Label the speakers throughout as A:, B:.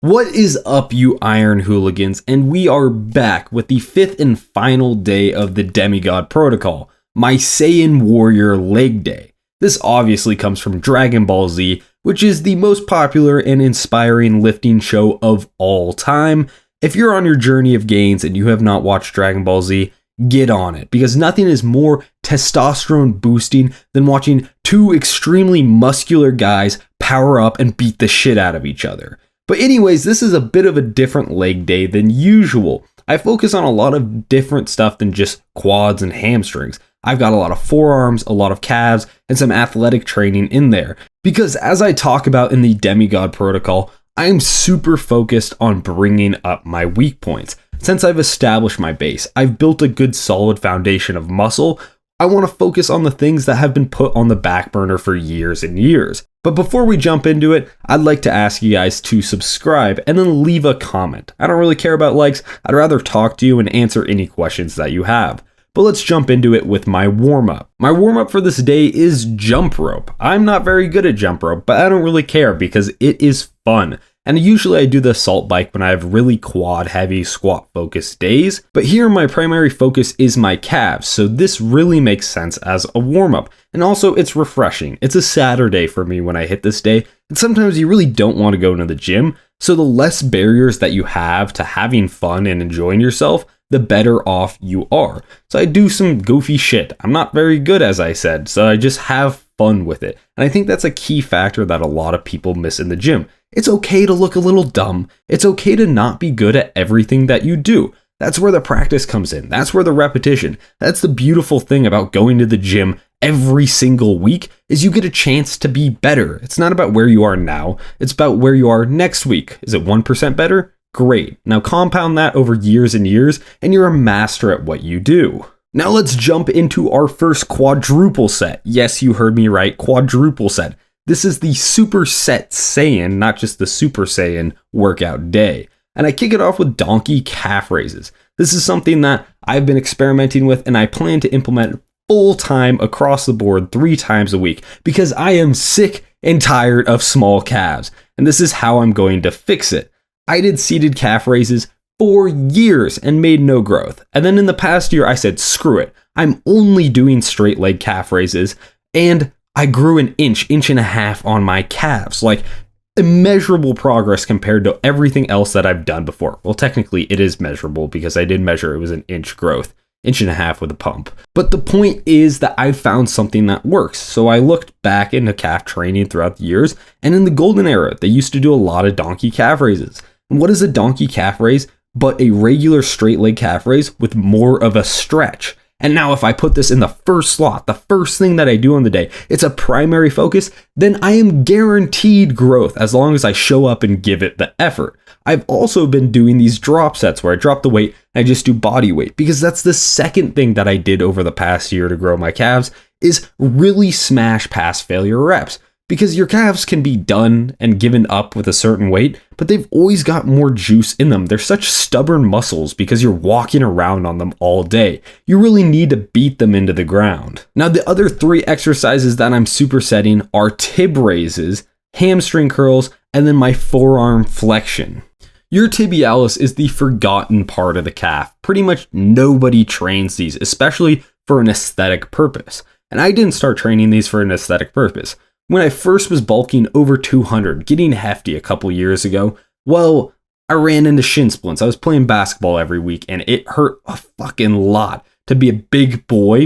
A: What is up, you Iron Hooligans? And we are back with the fifth and final day of the Demigod Protocol, my Saiyan Warrior leg day. This obviously comes from Dragon Ball Z, which is the most popular and inspiring lifting show of all time. If you're on your journey of gains and you have not watched Dragon Ball Z, get on it, because nothing is more testosterone boosting than watching two extremely muscular guys power up and beat the shit out of each other. But anyways, this is a bit of a different leg day than usual. I focus on a lot of different stuff than just quads and hamstrings. I've got a lot of forearms, a lot of calves, and some athletic training in there. Because as I talk about in the Demigod Protocol, I am super focused on bringing up my weak points. Since I've established my base, I've built a good solid foundation of muscle. I want to focus on the things that have been put on the back burner for years and years. But before we jump into it, I'd like to ask you guys to subscribe and then leave a comment. I don't really care about likes. I'd rather talk to you and answer any questions that you have. But let's jump into it with my warm-up. My warm-up for this day is jump rope. I'm not very good at jump rope, but I don't really care because it is fun. And usually I do the assault bike when I have really quad heavy squat focused days. But here my primary focus is my calves, so this really makes sense as a warm-up. And also it's refreshing. It's a Saturday for me when I hit this day, and sometimes you really don't want to go into the gym. So the less barriers that you have to having fun and enjoying yourself, the better off you are. So I do some goofy shit. I'm not very good, as I said, so I just have fun with it. And I think that's a key factor that a lot of people miss in the gym. It's okay to look a little dumb. It's okay to not be good at everything that you do. That's where the practice comes in. That's where the repetition. That's the beautiful thing about going to the gym every single week is you get a chance to be better. It's not about where you are now. It's about where you are next week. Is it 1% better? Great. Now compound that over years and years, and you're a master at what you do. Now let's jump into our first quadruple set. Yes, you heard me right, quadruple set. This is the Super Set Saiyan, not just the Super Saiyan workout day. And I kick it off with donkey calf raises. This is something that I've been experimenting with and I plan to implement full time across the board 3 times a week because I am sick and tired of small calves. And this is how I'm going to fix it. I did seated calf raises for years and made no growth. And then in the past year, I said, screw it. I'm only doing straight leg calf raises, and I grew an inch and a half on my calves, like immeasurable progress compared to everything else that I've done before. Well, technically it is measurable because I did measure it was an inch growth, inch and a half with a pump. But the point is that I found something that works. So I looked back into calf training throughout the years, and in the golden era, they used to do a lot of donkey calf raises. And what is a donkey calf raise but a regular straight leg calf raise with more of a stretch? And now if I put this in the first slot, the first thing that I do on the day, it's a primary focus, then I am guaranteed growth as long as I show up and give it the effort. I've also been doing these drop sets where I drop the weight and I just do body weight, because that's the second thing that I did over the past year to grow my calves is really smash pass failure reps. Because your calves can be done and given up with a certain weight, but they've always got more juice in them. They're such stubborn muscles because you're walking around on them all day. You really need to beat them into the ground. Now, the other 3 exercises that I'm supersetting are Tib raises, hamstring curls, and then my forearm flexion. Your tibialis is the forgotten part of the calf. Pretty much nobody trains these, especially for an aesthetic purpose. And I didn't start training these for an aesthetic purpose. When I first was bulking over 200, getting hefty a couple years ago, well, I ran into shin splints. I was playing basketball every week and it hurt a fucking lot to be a big boy,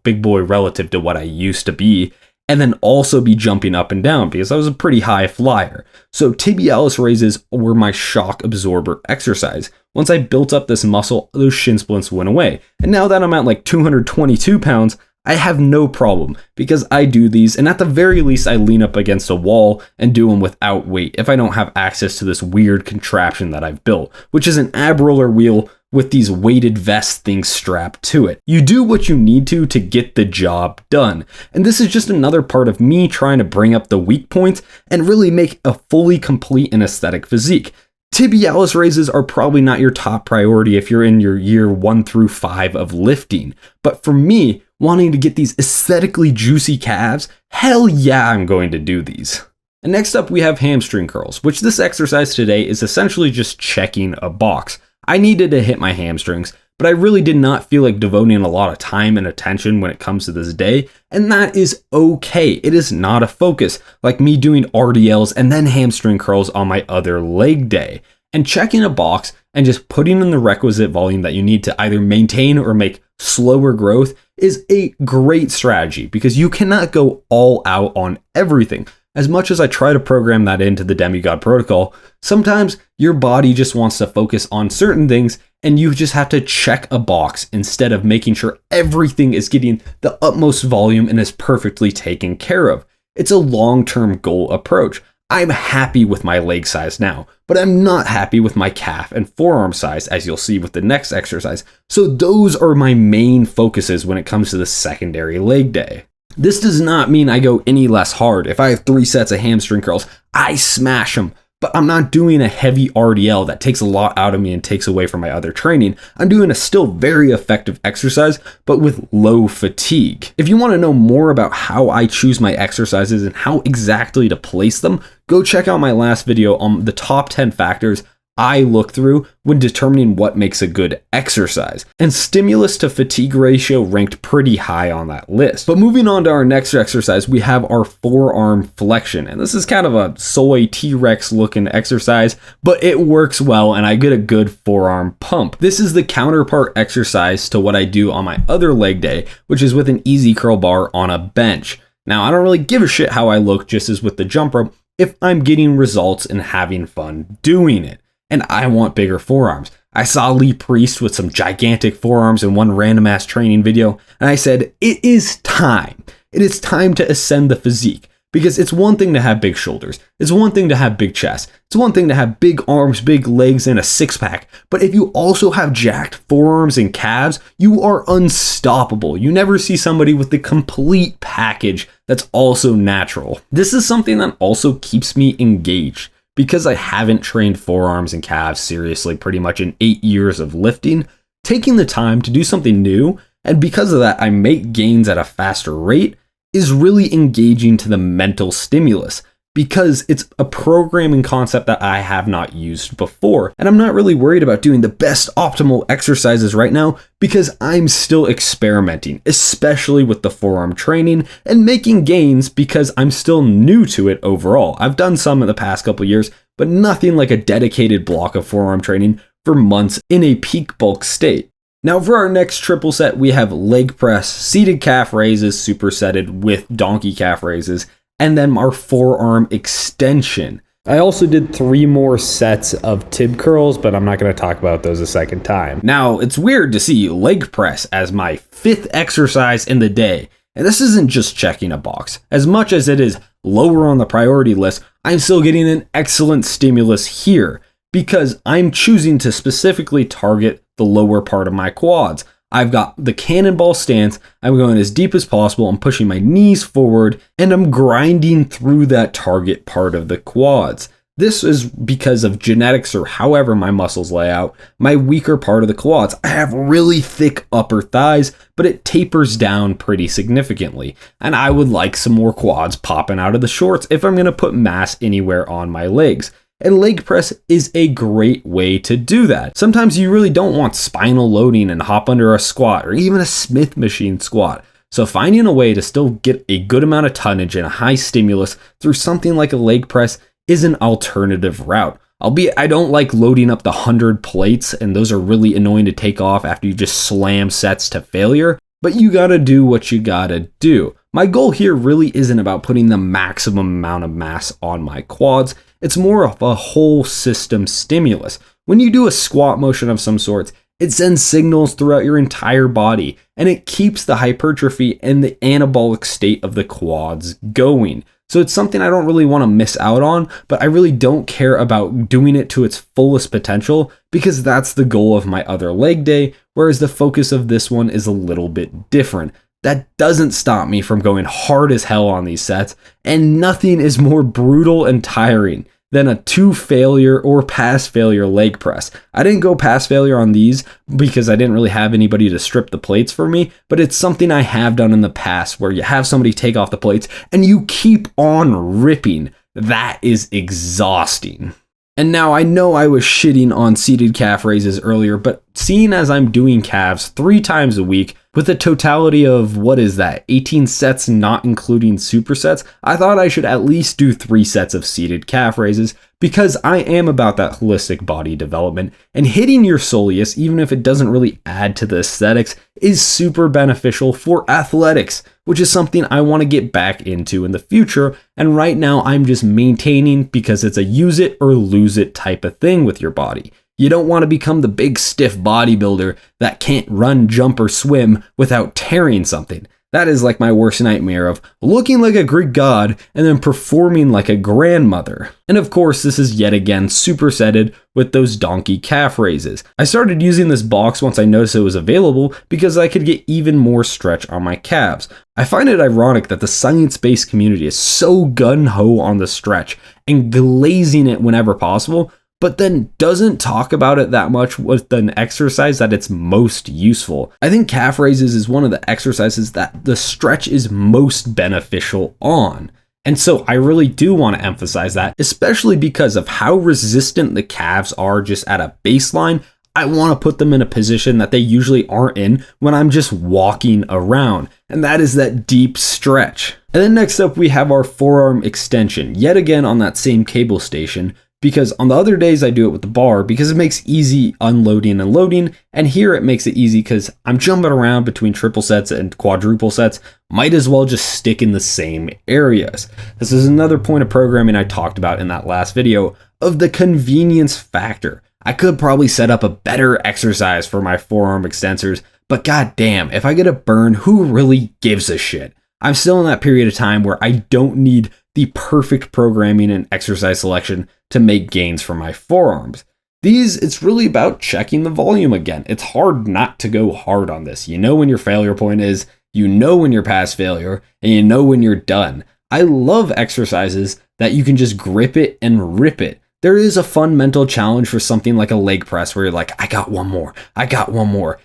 A: big boy relative to what I used to be, and then also be jumping up and down because I was a pretty high flyer. So tibialis raises were my shock absorber exercise. Once I built up this muscle, those shin splints went away. And now that I'm at like 222 pounds, I have no problem because I do these, and at the very least I lean up against a wall and do them without weight if I don't have access to this weird contraption that I've built, which is an ab roller wheel with these weighted vest things strapped to it. You do what you need to get the job done. And this is just another part of me trying to bring up the weak points and really make a fully complete and aesthetic physique. Tibialis raises are probably not your top priority if you're in your year 1 through 5 of lifting. But for me, wanting to get these aesthetically juicy calves, hell yeah, I'm going to do these. And next up we have hamstring curls, which this exercise today is essentially just checking a box. I needed to hit my hamstrings, but I really did not feel like devoting a lot of time and attention when it comes to this day, and that is okay. It is not a focus, like me doing RDLs and then hamstring curls on my other leg day. And checking a box and just putting in the requisite volume that you need to either maintain or make slower growth is a great strategy, because you cannot go all out on everything. As much as I try to program that into the Demigod Protocol, sometimes your body just wants to focus on certain things and you just have to check a box instead of making sure everything is getting the utmost volume and is perfectly taken care of. It's a long-term goal approach. I'm happy with my leg size now, but I'm not happy with my calf and forearm size, as you'll see with the next exercise. So those are my main focuses when it comes to the secondary leg day. This does not mean I go any less hard. If I have 3 sets of hamstring curls, I smash them. But I'm not doing a heavy RDL that takes a lot out of me and takes away from my other training. I'm doing a still very effective exercise, but with low fatigue. If you want to know more about how I choose my exercises and how exactly to place them, go check out my last video on the top 10 factors I look through when determining what makes a good exercise. And stimulus to fatigue ratio ranked pretty high on that list. But moving on to our next exercise, we have our forearm flexion. And this is kind of a soy T-Rex looking exercise, but it works well and I get a good forearm pump. This is the counterpart exercise to what I do on my other leg day, which is with an easy curl bar on a bench. Now, I don't really give a shit how I look, just as with the jump rope, if I'm getting results and having fun doing it. And I want bigger forearms. I saw Lee Priest with some gigantic forearms in one random ass training video, and I said, it is time. It is time to ascend the physique, because it's one thing to have big shoulders. It's one thing to have big chest. It's one thing to have big arms, big legs, and a six pack. But if you also have jacked forearms and calves, you are unstoppable. You never see somebody with the complete package that's also natural. This is something that also keeps me engaged. Because I haven't trained forearms and calves seriously pretty much in 8 years of lifting, taking the time to do something new, and because of that I make gains at a faster rate, is really engaging to the mental stimulus, because it's a programming concept that I have not used before. And I'm not really worried about doing the best optimal exercises right now, because I'm still experimenting, especially with the forearm training, and making gains because I'm still new to it overall. I've done some in the past couple years, but nothing like a dedicated block of forearm training for months in a peak bulk state. Now for our next triple set, we have leg press, seated calf raises supersetted with donkey calf raises, and then our forearm extension. I also did 3 more sets of Tib Curls, but I'm not going to talk about those a second time. Now, it's weird to see leg press as my 5th exercise in the day. And this isn't just checking a box. As much as it is lower on the priority list, I'm still getting an excellent stimulus here, because I'm choosing to specifically target the lower part of my quads. I've got the cannonball stance, I'm going as deep as possible, I'm pushing my knees forward, and I'm grinding through that target part of the quads. This is because of genetics, or however my muscles lay out, my weaker part of the quads. I have really thick upper thighs, but it tapers down pretty significantly. And I would like some more quads popping out of the shorts if I'm going to put mass anywhere on my legs. And leg press is a great way to do that. Sometimes you really don't want spinal loading and hop under a squat or even a Smith machine squat. So finding a way to still get a good amount of tonnage and a high stimulus through something like a leg press is an alternative route. Albeit I don't like loading up the 100 plates, and those are really annoying to take off after you just slam sets to failure. But you gotta do what you gotta do. My goal here really isn't about putting the maximum amount of mass on my quads. It's more of a whole system stimulus. When you do a squat motion of some sorts, it sends signals throughout your entire body, and it keeps the hypertrophy and the anabolic state of the quads going. So it's something I don't really want to miss out on, but I really don't care about doing it to its fullest potential, because that's the goal of my other leg day, whereas the focus of this one is a little bit different. That doesn't stop me from going hard as hell on these sets, and nothing is more brutal and tiring than a 2 failure or pass failure leg press. I didn't go pass failure on these because I didn't really have anybody to strip the plates for me, but it's something I have done in the past where you have somebody take off the plates and you keep on ripping. that is exhausting. And now I know I was shitting on seated calf raises earlier, but seeing as I'm doing calves 3 times a week with a totality of, 18 sets not including supersets, I thought I should at least do 3 sets of seated calf raises because I am about that holistic body development, and hitting your soleus, even if it doesn't really add to the aesthetics, is super beneficial for athletics, which is something I want to get back into in the future, and right now I'm just maintaining because it's a use it or lose it type of thing with your body. You don't want to become the big stiff bodybuilder that can't run, jump, or swim without tearing something. That is like my worst nightmare of looking like a Greek god and then performing like a grandmother. And of course, this is yet again supersetted with those donkey calf raises. I started using this box once I noticed it was available because I could get even more stretch on my calves. I find it ironic that the science-based community is so gung-ho on the stretch and glazing it whenever possible, but then doesn't talk about it that much with an exercise that it's most useful. I think calf raises is one of the exercises that the stretch is most beneficial on. And so I really do want to emphasize that, especially because of how resistant the calves are just at a baseline. I want to put them in a position that they usually aren't in when I'm just walking around, and that is that deep stretch. And then next up we have our forearm extension, yet again on that same cable station, because on the other days I do it with the bar because it makes easy unloading and loading, and here it makes it easy because I'm jumping around between triple sets and quadruple sets, might as well just stick in the same areas. This is another point of programming I talked about in that last video of the convenience factor. I could probably set up a better exercise for my forearm extensors, but goddamn, if I get a burn, who really gives a shit? I'm still in that period of time where I don't need the perfect programming and exercise selection to make gains for my forearms. It's really about checking the volume again. It's hard not to go hard on this. You know when your failure point is, you know when you're past failure, and you know when you're done. I love exercises that you can just grip it and rip it. There is a fun mental challenge for something like a leg press where you're like, I got one more,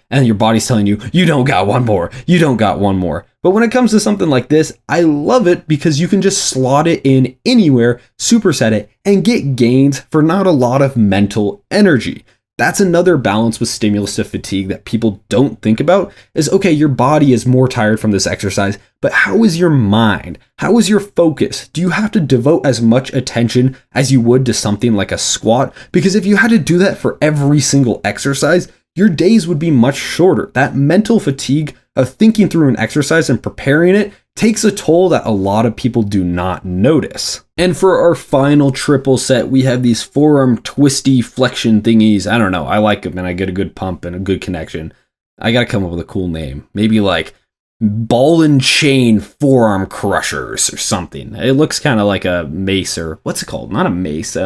A: and your body's telling you, you don't got one more. But when it comes to something like this, I love it because you can just slot it in anywhere, superset it, and get gains for not a lot of mental energy. That's another balance with stimulus to fatigue that people don't think about is, okay, your body is more tired from this exercise, but how is your mind? How is your focus? Do you have to devote as much attention as you would to something like a squat? Because if you had to do that for every single exercise, your days would be much shorter. That mental fatigue of thinking through an exercise and preparing it takes a toll that a lot of people do not notice. And for our final triple set, we have these forearm twisty flexion thingies. I don't know. I like them and I get a good pump and a good connection. I got to come up with a cool name. Maybe like ball and chain forearm crushers or something. It looks kind of like a mace, or what's it called? Not a mace,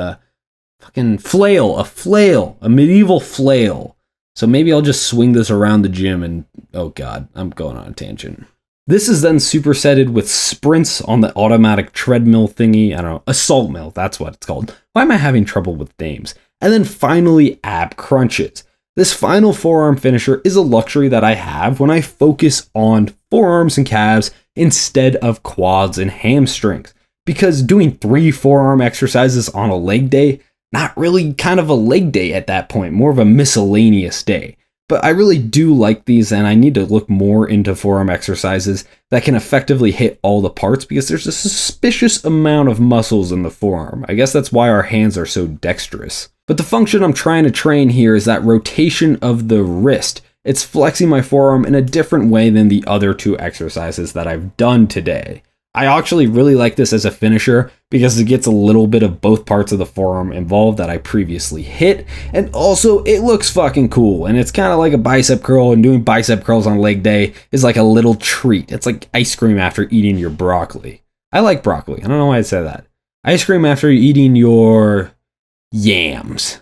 A: fucking flail, a medieval flail. So maybe I'll just swing this around the gym and, oh God, I'm going on a tangent. This is then supersetted with sprints on the automatic treadmill thingy. I don't know, assault mill, that's what it's called. Why am I having trouble with names? And then finally, ab crunches. This final forearm finisher is a luxury that I have when I focus on forearms and calves instead of quads and hamstrings. Because doing 3 forearm exercises on a leg day, not really kind of a leg day at that point, more of a miscellaneous day. But I really do like these, and I need to look more into forearm exercises that can effectively hit all the parts because there's a suspicious amount of muscles in the forearm. I guess that's why our hands are so dexterous. But the function I'm trying to train here is that rotation of the wrist. It's flexing my forearm in a different way than the other 2 exercises that I've done today. I actually really like this as a finisher because it gets a little bit of both parts of the forearm involved that I previously hit, and also it looks fucking cool, and it's kind of like a bicep curl, and doing bicep curls on leg day is like a little treat. It's like ice cream after eating your broccoli. I like broccoli. I don't know why I said that. Ice cream after eating your yams.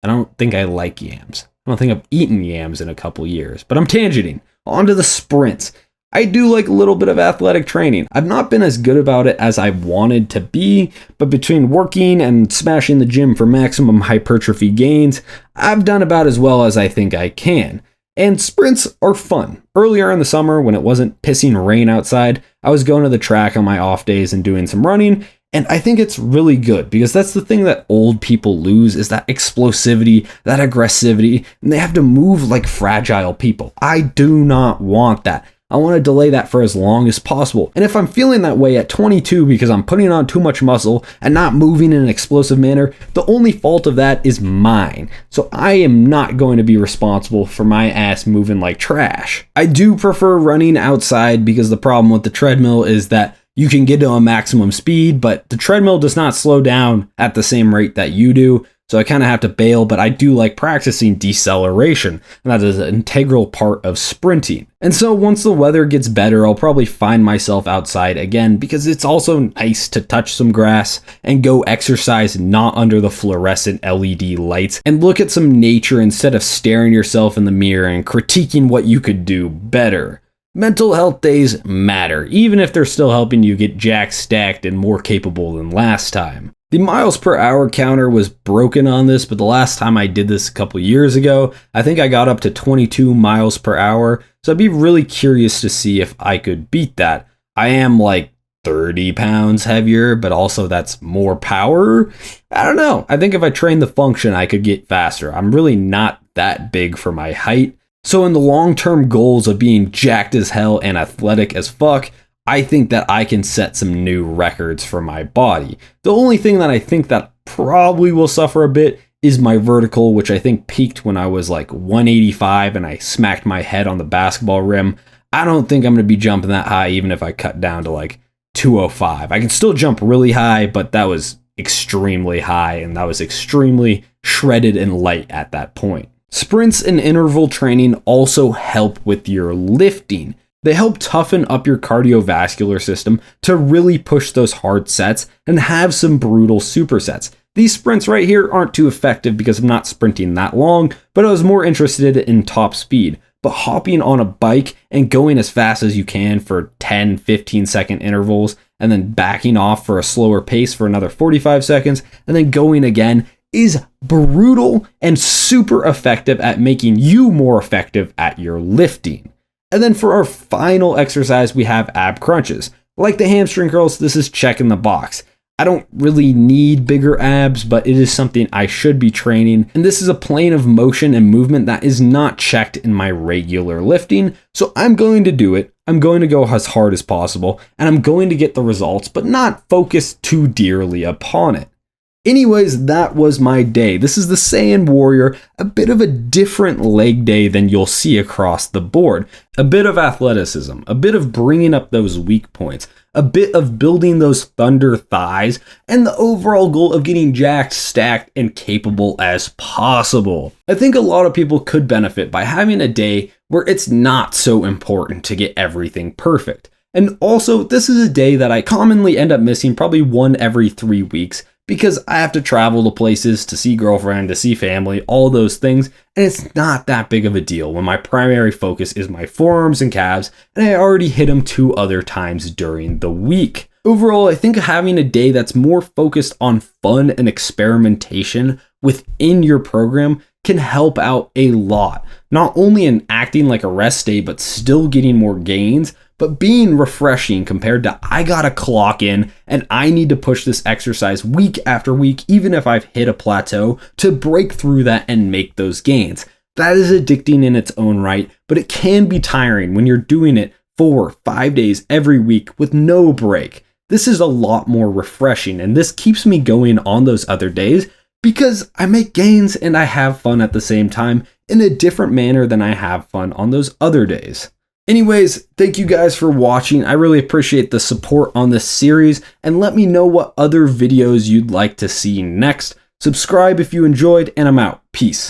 A: I don't think I like yams. I don't think I've eaten yams in a couple years, but I'm tangenting. On to the sprints. I do like a little bit of athletic training. I've not been as good about it as I wanted to be, but between working and smashing the gym for maximum hypertrophy gains, I've done about as well as I think I can. And sprints are fun. Earlier in the summer, when it wasn't pissing rain outside, I was going to the track on my off days and doing some running, And I think it's really good because that's the thing that old people lose is that explosivity, that aggressivity, and they have to move like fragile people. I do not want that. I want to delay that for as long as possible. And if I'm feeling that way at 22 because I'm putting on too much muscle and not moving in an explosive manner, the only fault of that is mine. So I am not going to be responsible for my ass moving like trash. I do prefer running outside because the problem with the treadmill is that you can get to a maximum speed, but the treadmill does not slow down at the same rate that you do. So I kind of have to bail, but I do like practicing deceleration, and that is an integral part of sprinting. And so once the weather gets better, I'll probably find myself outside again because it's also nice to touch some grass and go exercise not under the fluorescent LED lights and look at some nature instead of staring yourself in the mirror and critiquing what you could do better. Mental health days matter, even if they're still helping you get jacked, stacked, and more capable than last time. The miles per hour counter was broken on this, but the last time I did this a couple years ago, I think I got up to 22 miles per hour, so I'd be really curious to see if I could beat that. I am like 30 pounds heavier, but also that's more power. I don't know. I think if I trained the function, I could get faster. I'm really not that big for my height. So in the long-term goals of being jacked as hell and athletic as fuck, I think that I can set some new records for my body. The only thing that I think that probably will suffer a bit is my vertical, which I think peaked when I was like 185 and I smacked my head on the basketball rim. I don't think I'm going to be jumping that high even if I cut down to like 205. I can still jump really high, but that was extremely high and that was extremely shredded and light at that point. Sprints and interval training also help with your lifting. They help toughen up your cardiovascular system to really push those hard sets and have some brutal supersets. These sprints right here aren't too effective because I'm not sprinting that long, but I was more interested in top speed. But hopping on a bike and going as fast as you can for 10, 15-second intervals, and then backing off for a slower pace for another 45 seconds, and then going again is brutal and super effective at making you more effective at your lifting. And then for our final exercise, we have ab crunches. Like the hamstring curls, this is checking the box. I don't really need bigger abs, but it is something I should be training. And this is a plane of motion and movement that is not checked in my regular lifting. So I'm going to do it. I'm going to go as hard as possible, and I'm going to get the results, but not focus too dearly upon it. Anyways, that was my day. This is the Saiyan Warrior, a bit of a different leg day than you'll see across the board. A bit of athleticism, a bit of bringing up those weak points, a bit of building those thunder thighs, and the overall goal of getting jacked, stacked, and capable as possible. I think a lot of people could benefit by having a day where it's not so important to get everything perfect. And also, this is a day that I commonly end up missing probably one every 3 weeks, because I have to travel to places to see girlfriend, to see family, all those things, and it's not that big of a deal when my primary focus is my forearms and calves, and I already hit them 2 other times during the week. Overall, I think having a day that's more focused on fun and experimentation within your program can help out a lot. Not only in acting like a rest day, but still getting more gains, but being refreshing compared to I gotta clock in and I need to push this exercise week after week, even if I've hit a plateau, to break through that and make those gains. That is addicting in its own right, but it can be tiring when you're doing it 4-5 days every week with no break. This is a lot more refreshing, and this keeps me going on those other days because I make gains and I have fun at the same time in a different manner than I have fun on those other days. Anyways, thank you guys for watching. I really appreciate the support on this series, and let me know what other videos you'd like to see next. Subscribe if you enjoyed, and I'm out. Peace.